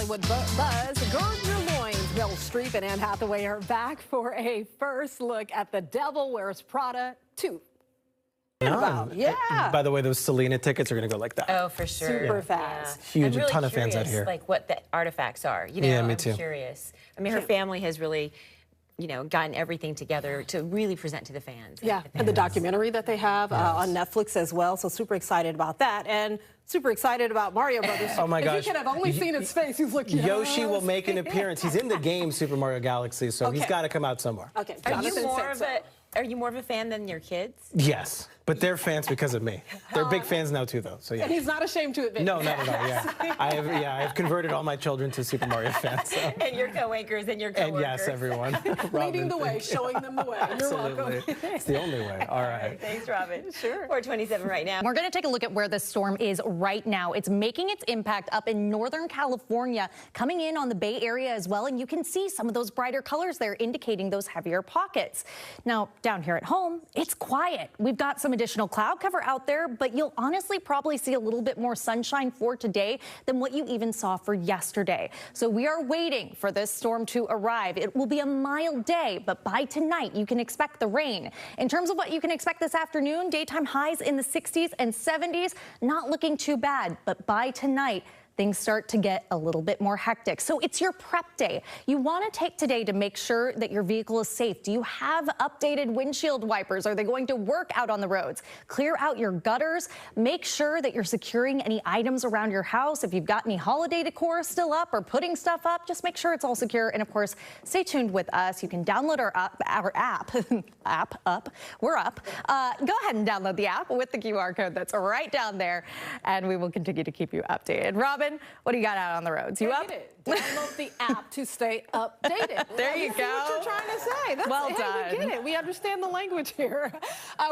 Hollywood buzz. Gird your loins. Meryl Streep and Anne Hathaway are back for a first look at The Devil Wears Prada 2. Yeah. By the way, those Selena tickets are going to go like that. Oh, for sure. Super fast. Huge, I'm really a ton of fans out here. Like what the artifacts are. You know, Yeah, me I'm too. curious. I mean, her family has really, you know, gotten everything together to really present to the fans. Yeah, and the documentary that they have on Netflix as well. So super excited about that. And super excited about Mario Brothers. Oh my gosh. If you could have only seen his face, he's like, yes. Yoshi will make an appearance. He's in the game Super Mario Galaxy, so he's got to come out somewhere. Okay. Are you more of a fan than your kids? Yes, but they're fans because of me. They're big fans now too, though. So yeah. And he's not ashamed to admit. No, not at all. Yeah, I've converted all my children to Super Mario fans. So. And your co-anchors and your coworkers. And yes, everyone. Leading the way, showing them the way. You're welcome. It's the only way. All right. Thanks, Robin. Sure. 427 right now. We're going to take a look at where this storm is right now. It's making its impact up in Northern California, coming in on the Bay Area as well. And you can see some of those brighter colors there indicating those heavier pockets. Now, down here at home, it's quiet. We've got some additional cloud cover out there, but you'll honestly probably see a little bit more sunshine for today than what you even saw for yesterday. So we are waiting for this storm to arrive. It will be a mild day, but by tonight, you can expect the rain. In terms of what you can expect this afternoon, daytime highs in the 60s and 70s, not looking too bad, but by tonight, things start to get a little bit more hectic. So it's your prep day. You want to take today to make sure that your vehicle is safe. Do you have updated windshield wipers? Are they going to work out on the roads? Clear out your gutters. Make sure that you're securing any items around your house. If you've got any holiday decor still up or putting stuff up, just make sure it's all secure. And of course, stay tuned with us. You can download our app. We're up. Go ahead and download the app with the QR code that's right down there. And we will continue to keep you updated. Robin, what do you got out on the roads? You up? Download the app to stay updated. There you go. What you're trying to say. Well done. We get it. We understand the language here.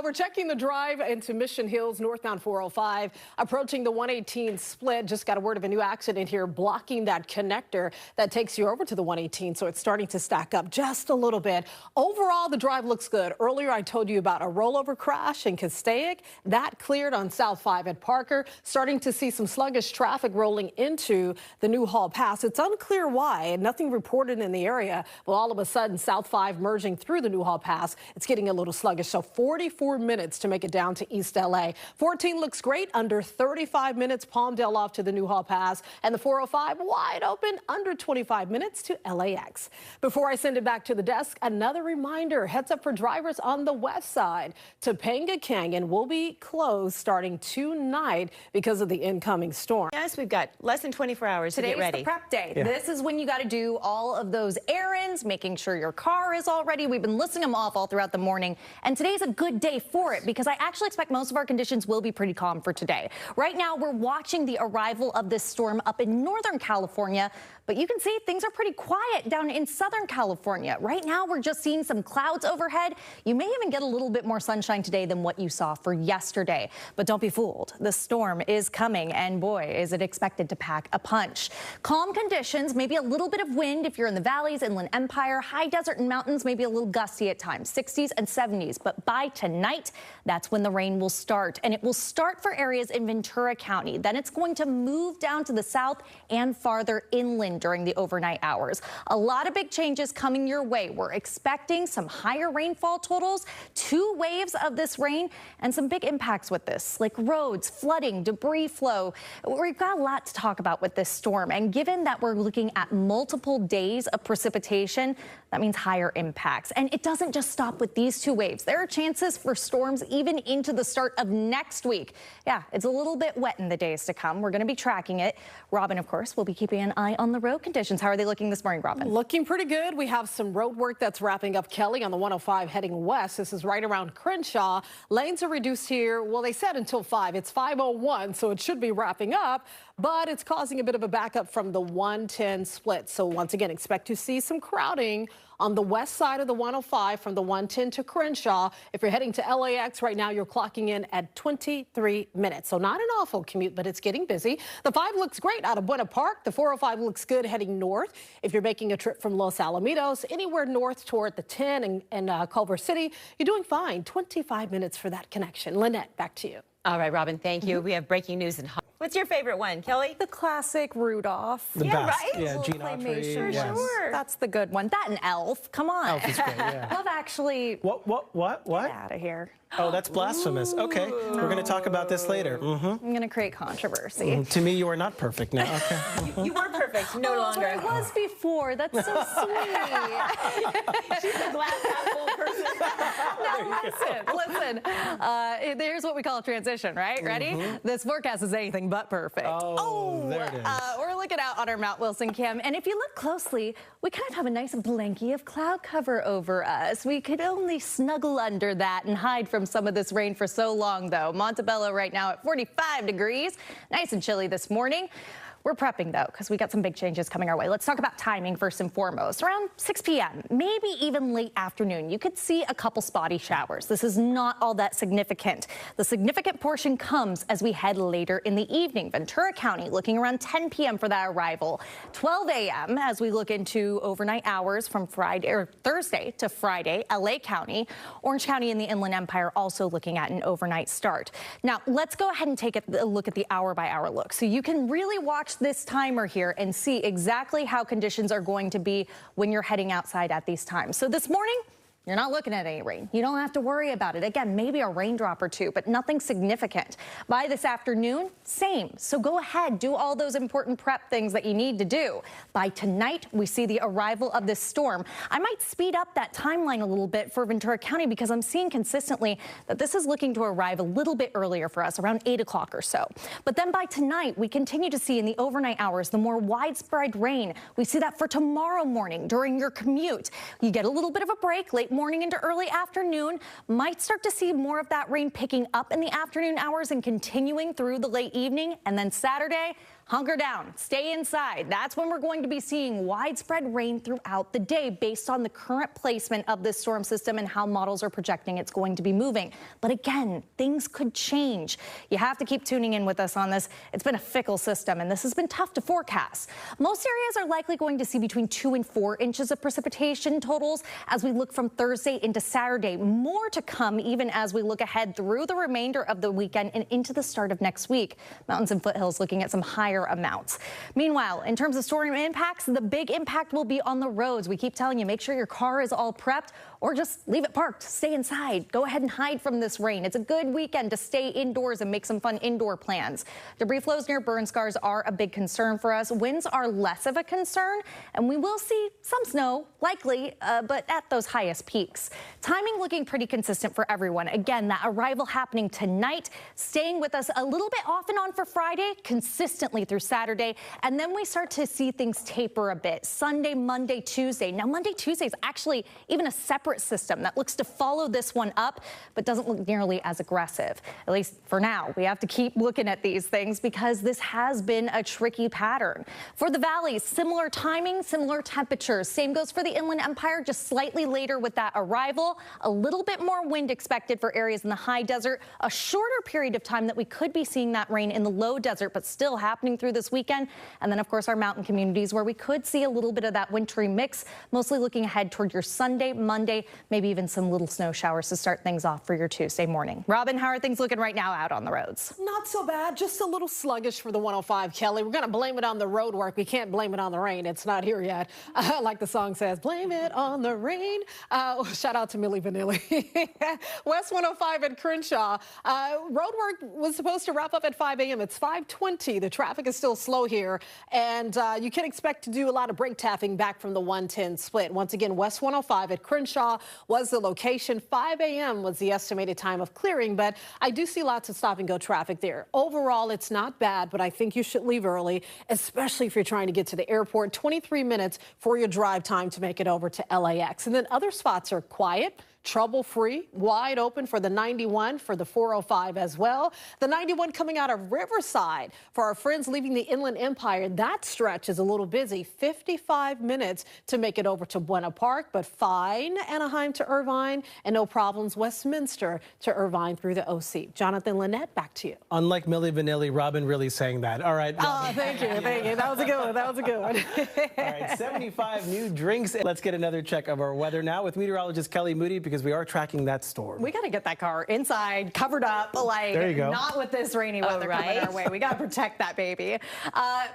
We're checking the drive into Mission Hills, northbound 405, approaching the 118 split. Just got a word of a new accident here, blocking that connector that takes you over to the 118. So it's starting to stack up just a little bit. Overall, the drive looks good. Earlier, I told you about a rollover crash in Castaic. That cleared on South 5 at Parker. Starting to see some sluggish traffic rolling into the Newhall Pass. It's unclear why, nothing reported in the area, but all of a sudden South 5 merging through the Newhall Pass, it's getting a little sluggish. So 44 minutes to make it down to East LA. 14 looks great, under 35 minutes Palmdale off to the Newhall Pass, and the 405 wide open, under 25 minutes to LAX. Before I send it back to the desk, another reminder, heads up for drivers on the west side. Topanga Canyon will be closed starting tonight because of the incoming storm. Yes, we've got less than 24 hours to get ready. Today's the prep day. Yeah. This is when you got to do all of those errands, making sure your car is all ready. We've been listing them off all throughout the morning, and today's a good day for it because I actually expect most of our conditions will be pretty calm for today. Right now, we're watching the arrival of this storm up in Northern California, but you can see things are pretty quiet down in Southern California. Right now, we're just seeing some clouds overhead. You may even get a little bit more sunshine today than what you saw for yesterday, but don't be fooled. The storm is coming, and boy, is it expected to pack a punch. Calm conditions, maybe a little bit of wind if you're in the valleys, Inland Empire, high desert and mountains, maybe a little gusty at times, 60s and 70s. But by tonight, that's when the rain will start. And it will start for areas in Ventura County. Then it's going to move down to the south and farther inland during the overnight hours. A lot of big changes coming your way. We're expecting some higher rainfall totals, 2 waves of this rain, and some big impacts with this, like roads, flooding, debris flow. We've got a lot to talk about with this storm, and given that we're looking at multiple days of precipitation, that means higher impacts. And it doesn't just stop with these 2 waves. There are chances for storms even into the start of next week. Yeah, it's a little bit wet in the days to come. We're going to be tracking it. Robin, of course, will be keeping an eye on the road conditions. How are they looking this morning, Robin? Looking pretty good. We have some road work that's wrapping up, Kelly, on the 105 heading west. This is right around Crenshaw. Lanes are reduced here. Well, they said until 5. It's 5:01, so it should be wrapping up, but it's causing a bit of a backup from the 110 split. So once again, expect to see some crowding on the west side of the 105 from the 110 to Crenshaw. If you're heading to LAX right now, you're clocking in at 23 minutes. So not an awful commute, but it's getting busy. The 5 looks great out of Buena Park. The 405 looks good heading north. If you're making a trip from Los Alamitos, anywhere north toward the 10 and Culver City, you're doing fine. 25 minutes for that connection. Lynette, back to you. All right, Robin, thank you. We have breaking news in What's your favorite one, Kelly? The classic Rudolph. The Yeah, best. right? Yeah, Gene Claymation. Autry. Yes. Sure. That's the good one. That and Elf. Come on. Elf is great, yeah. Love Actually. What? Get out of here. Oh, that's blasphemous. Okay, we're going to talk about this later. I'm going to create controversy. To me, you are not perfect now. Okay. You were perfect, no But longer. I was before. That's so sweet. She's a glass half full person. Listen. Here's what we call a transition, right? Ready? This forecast is anything but perfect. Oh, there it is. We're looking out on our Mount Wilson cam, and if you look closely, we kind of have a nice blanket of cloud cover over us. We could only snuggle under that and hide from some of this rain for so long, though. Montebello right now at 45 degrees. Nice and chilly this morning. We're prepping, though, because we got some big changes coming our way. Let's talk about timing first and foremost. Around 6 p.m., maybe even late afternoon, you could see a couple spotty showers. This is not all that significant. The significant portion comes as we head later in the evening. Ventura County looking around 10 p.m. for that arrival. 12 a.m. as we look into overnight hours from Friday or Thursday to Friday. LA County, Orange County in the Inland Empire also looking at an overnight start. Now, let's go ahead and take a look at the hour-by-hour look. So you can really watch this timer here and see exactly how conditions are going to be when you're heading outside at these times. So this morning, you're not looking at any rain. You don't have to worry about it. Again, maybe a raindrop or two, but nothing significant. By this afternoon, same. So go ahead, do all those important prep things that you need to do. By tonight, we see the arrival of this storm. I might speed up that timeline a little bit for Ventura County because I'm seeing consistently that this is looking to arrive a little bit earlier for us, around 8 o'clock or so. But then by tonight, we continue to see in the overnight hours the more widespread rain. We see that for tomorrow morning during your commute. You get a little bit of a break late morning into early afternoon. Might start to see more of that rain picking up in the afternoon hours and continuing through the late evening. And then Saturday, hunker down, stay inside. That's when we're going to be seeing widespread rain throughout the day based on the current placement of this storm system and how models are projecting it's going to be moving. But again, things could change. You have to keep tuning in with us on this. It's been a fickle system, and this has been tough to forecast. Most areas are likely going to see between 2 and 4 inches of precipitation totals as we look from Thursday into Saturday. More to come even as we look ahead through the remainder of the weekend and into the start of next week. Mountains and foothills looking at some higher amounts. Meanwhile, in terms of storm impacts, the big impact will be on the roads. We keep telling you, make sure your car is all prepped or just leave it parked. Stay inside. Go ahead and hide from this rain. It's a good weekend to stay indoors and make some fun indoor plans. Debris flows near burn scars are a big concern for us. Winds are less of a concern, and we will see some snow, likely, but at those highest peaks. Timing looking pretty consistent for everyone. Again, that arrival happening tonight, staying with us a little bit off and on for Friday, consistently through Saturday, and then we start to see things taper a bit. Sunday, Monday, Tuesday. Now, Monday, Tuesday is actually even a separate system that looks to follow this one up, but doesn't look nearly as aggressive. At least for now, we have to keep looking at these things because this has been a tricky pattern. For the valleys, similar timing, similar temperatures. Same goes for the Inland Empire, just slightly later with that arrival. A little bit more wind expected for areas in the high desert. A shorter period of time that we could be seeing that rain in the low desert, but still happening through this weekend. And then, of course, our mountain communities where we could see a little bit of that wintry mix, mostly looking ahead toward your Sunday, Monday, maybe even some little snow showers to start things off for your Tuesday morning. Robin, how are things looking right now out on the roads? Not so bad, just a little sluggish for the 105, Kelly. We're going to blame it on the road work. We can't blame it on the rain. It's not here yet. Like the song says, blame it on the rain. Shout out to Milli Vanilli. West 105 at Crenshaw. Road work was supposed to wrap up at 5 a.m. It's 5:20. The traffic is still slow here, and you can expect to do a lot of brake tapping back from the 110 split. Once again, West 105 at Crenshaw was the location. 5 a.m. was the estimated time of clearing, but I do see lots of stop-and-go traffic there. Overall, it's not bad, but I think you should leave early, especially if you're trying to get to the airport. 23 minutes for your drive time to make it over to LAX. And then other spots are quiet, trouble-free, wide open for the 91, for the 405 as well. The 91 coming out of Riverside for our friends leaving the Inland Empire. That stretch is a little busy. 55 minutes to make it over to Buena Park, but fine Anaheim to Irvine, and no problems Westminster to Irvine through the OC. Jonathan Lynette, back to you. Unlike Milli Vanilli, Robin really sang that. All right. Oh, thank you. Thank you. That was a good one. That was a good one. All right, 75 new drinks. Let's get another check of our weather now with meteorologist Kelley Moody, because because we are tracking that storm. We got to get that car inside, covered up, like there you go. Not with this rainy weather coming our way. We got to protect that baby.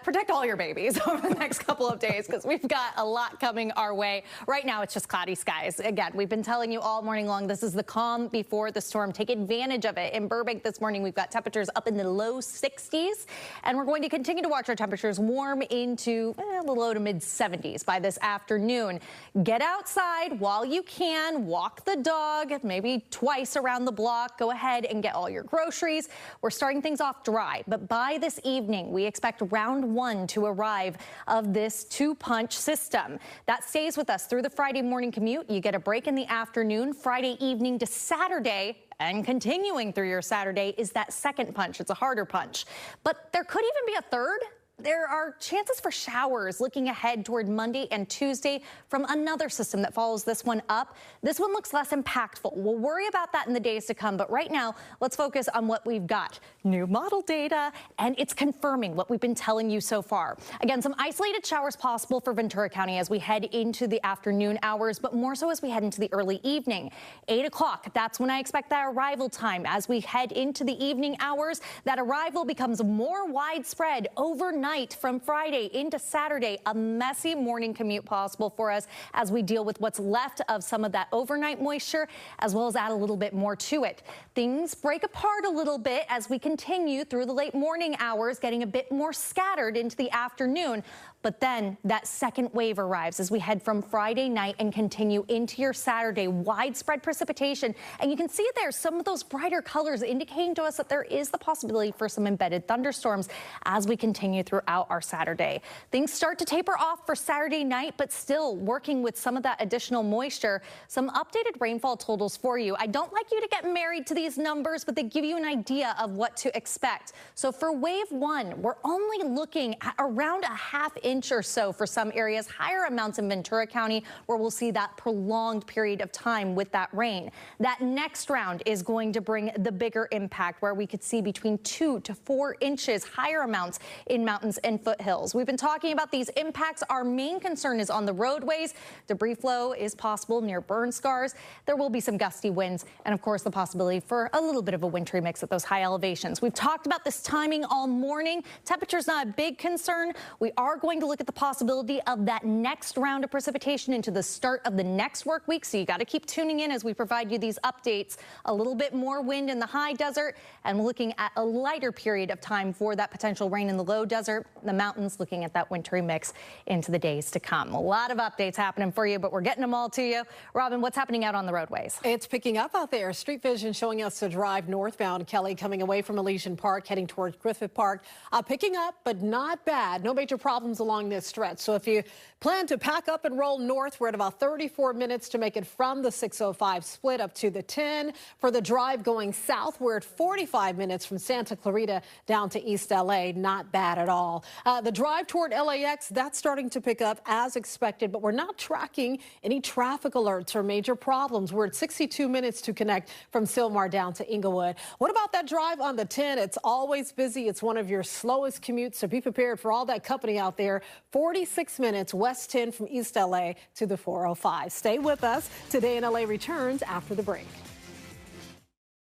Protect all your babies over the next couple of days because we've got a lot coming our way. Right now, it's just cloudy skies. Again, we've been telling you all morning long, this is the calm before the storm. Take advantage of it. In Burbank this morning, we've got temperatures up in the low 60s, and we're going to continue to watch our temperatures warm into the low to mid 70s by this afternoon. Get outside while you can, walk the dog, maybe twice around the block. Go ahead and get all your groceries. We're starting things off dry, but by this evening, we expect round one to arrive of this two-punch system. That stays with us through the Friday morning commute. You get a break in the afternoon, Friday evening to Saturday, and continuing through your Saturday is that second punch. It's a harder punch, but there could even be a third. There are chances for showers looking ahead toward Monday and Tuesday from another system that follows this one up. This one looks less impactful. We'll worry about that in the days to come, but right now, let's focus on what we've got. New model data, and it's confirming what we've been telling you so far. Again, some isolated showers possible for Ventura County as we head into the afternoon hours, but more so as we head into the early evening. 8 o'clock, that's when I expect that arrival time. As we head into the evening hours, that arrival becomes more widespread overnight from Friday into Saturday. A messy morning commute possible for us as we deal with what's left of some of that overnight moisture, as well as add a little bit more to it. Things break apart a little bit as we continue through the late morning hours, getting a bit more scattered into the afternoon. But then that second wave arrives as we head from Friday night and continue into your Saturday. Widespread precipitation. And you can see there some of those brighter colors indicating to us that there is the possibility for some embedded thunderstorms as we continue throughout our Saturday. Things start to taper off for Saturday night, but still working with some of that additional moisture. Some updated rainfall totals for you. I don't like you to get married to these numbers, but they give you an idea of what to expect. So for wave one, we're only looking at around a ½ inch or so for some areas, higher amounts in Ventura County where we'll see that prolonged period of time with that rain. That next round is going to bring the bigger impact where we could see between 2 to 4 inches, higher amounts in mountains and foothills. We've been talking about these impacts. Our main concern is on the roadways. Debris flow is possible near burn scars. There will be some gusty winds and, of course, the possibility for a little bit of a wintry mix at those high elevations. We've talked about this timing all morning. Temperature's not a big concern. We are going to look at the possibility of that next round of precipitation into the start of the next work week. So you got to keep tuning in as we provide you these updates. A little bit more wind in the high desert and looking at a lighter period of time for that potential rain in the low desert. The mountains looking at that wintry mix into the days to come. A lot of updates happening for you, but we're getting them all to you. Robin, what's happening out on the roadways? It's picking up out there. Street Vision showing us to drive northbound. Kelley coming away from Elysian Park, heading towards Griffith Park. Picking up, but not bad. No major problems along this stretch. So if you plan to pack up and roll north, we're at about 34 minutes to make it from the 605 split up to the 10. For the drive going south, we're at 45 minutes from Santa Clarita down to East LA. Not bad at all. The drive toward LAX, that's starting to pick up as expected, but we're not tracking any traffic alerts or major problems. We're at 62 minutes to connect from Sylmar down to Inglewood. What about that drive on the 10? It's always busy. It's one of your slowest commutes, so be prepared for all that company out there. 46 minutes west 10 from East LA to the 405. Stay with us. Today in LA returns after the break.